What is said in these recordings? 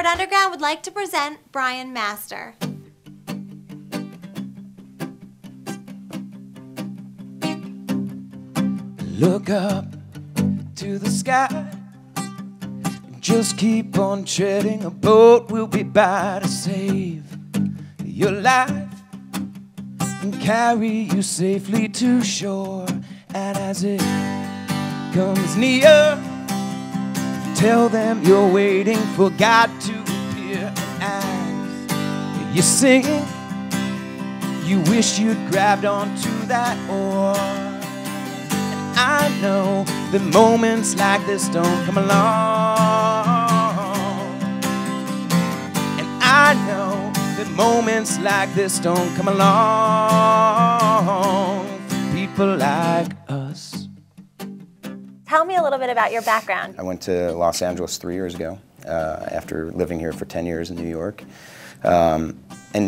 Velvet Underground would like to present Bryan Master. Look up to the sky, just keep on treading, a boat will be by to save your life and carry you safely to shore. And as it comes near, tell them you're waiting for God to appear. And as you sing, you wish you'd grabbed onto that oar. And I know that moments like this don't come along. And I know that moments like this don't come along for people like us. Tell me a little bit about your background. I went to Los Angeles 3 years ago after living here for 10 years in New York. And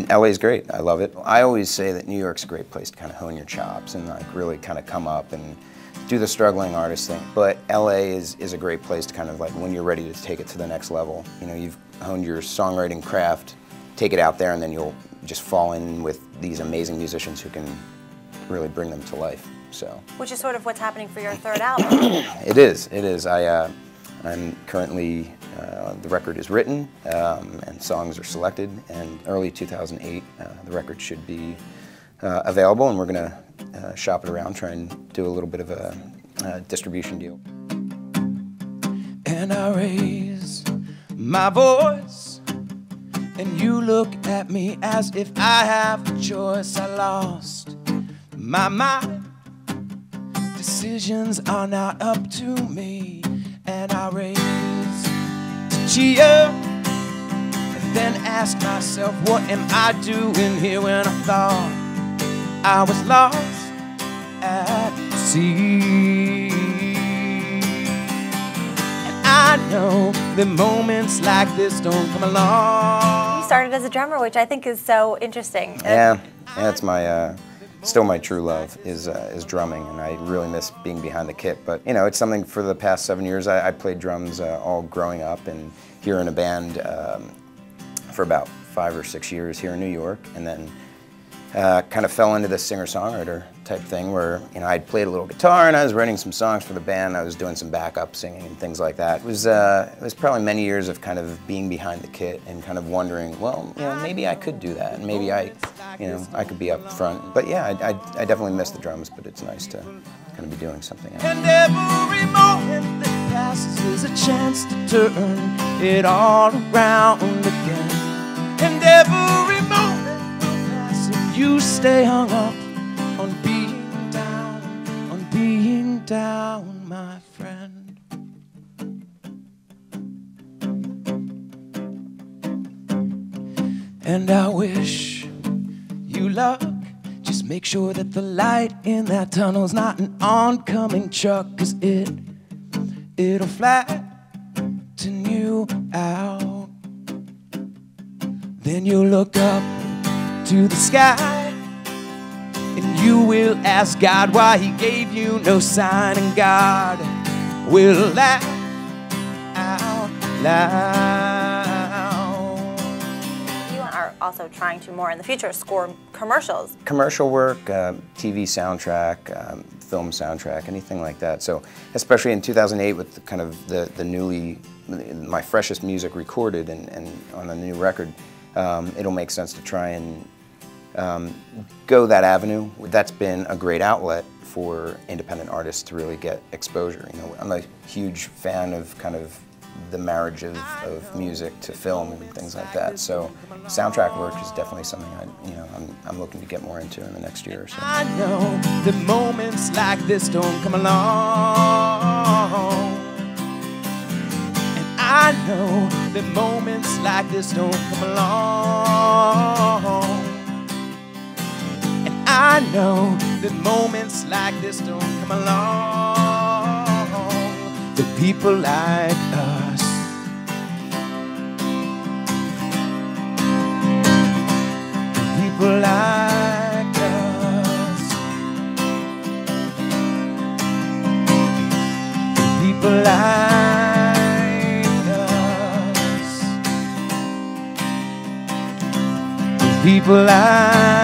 LA is great. I love it. I always say that New York's a great place to kind of hone your chops and like really kind of come up and do the struggling artist thing. But LA is a great place to kind of like when you're ready to take it to the next level. You know, you've honed your songwriting craft, take it out there, and then you'll just fall in with these amazing musicians who can really bring them to life. So, which is sort of what's happening for your third album. It is. It is. I'm currently, the record is written and songs are selected, and early 2008 the record should be available, and we're going to shop it around, try and do a little bit of a distribution deal. And I raise my voice, and you look at me as if I have a choice. I lost my mind. Decisions are not up to me, and I raise to cheer, and then ask myself, what am I doing here, when I thought I was lost at sea. And I know that moments like this don't come along. You started as a drummer, which I think is so interesting. Yeah, it's my still my true love is drumming, and I really miss being behind the kit. But you know, it's something for the past 7 years. I played drums all growing up, and here in a band for about 5 or 6 years here in New York, and then kind of fell into this singer-songwriter type thing where, you know, I'd played a little guitar and I was writing some songs for the band. I was doing some backup singing and things like that. It was probably many years of kind of being behind the kit and kind of wondering, well, you know, maybe I could do that, and maybe I could be up front. But yeah, I definitely miss the drums, but it's nice to kind of be doing something else. And every moment that passes is a chance to turn it all around again. And every moment will pass if you stay hung up on being down, my friend. And I wish you luck. Just make sure that the light in that tunnel's not an oncoming truck, 'cause it'll flatten you out. Then you'll look up to the sky, and you will ask God why He gave you no sign, and God will laugh out loud. You are also trying to more in the future score commercials. Commercial work, TV soundtrack, film soundtrack, anything like that. So especially in 2008 with the kind of my freshest music recorded and on a new record, it'll make sense to try and go that avenue. That's been a great outlet for independent artists to really get exposure. You know, I'm a huge fan of kind of the marriage of music to film and things like that. So soundtrack work is definitely something I'm looking to get more into in the next year or so. I know that moments like this don't come along. I know that moments like this don't come along. And I know that moments like this don't come along to people like us. People like us. People like us. people I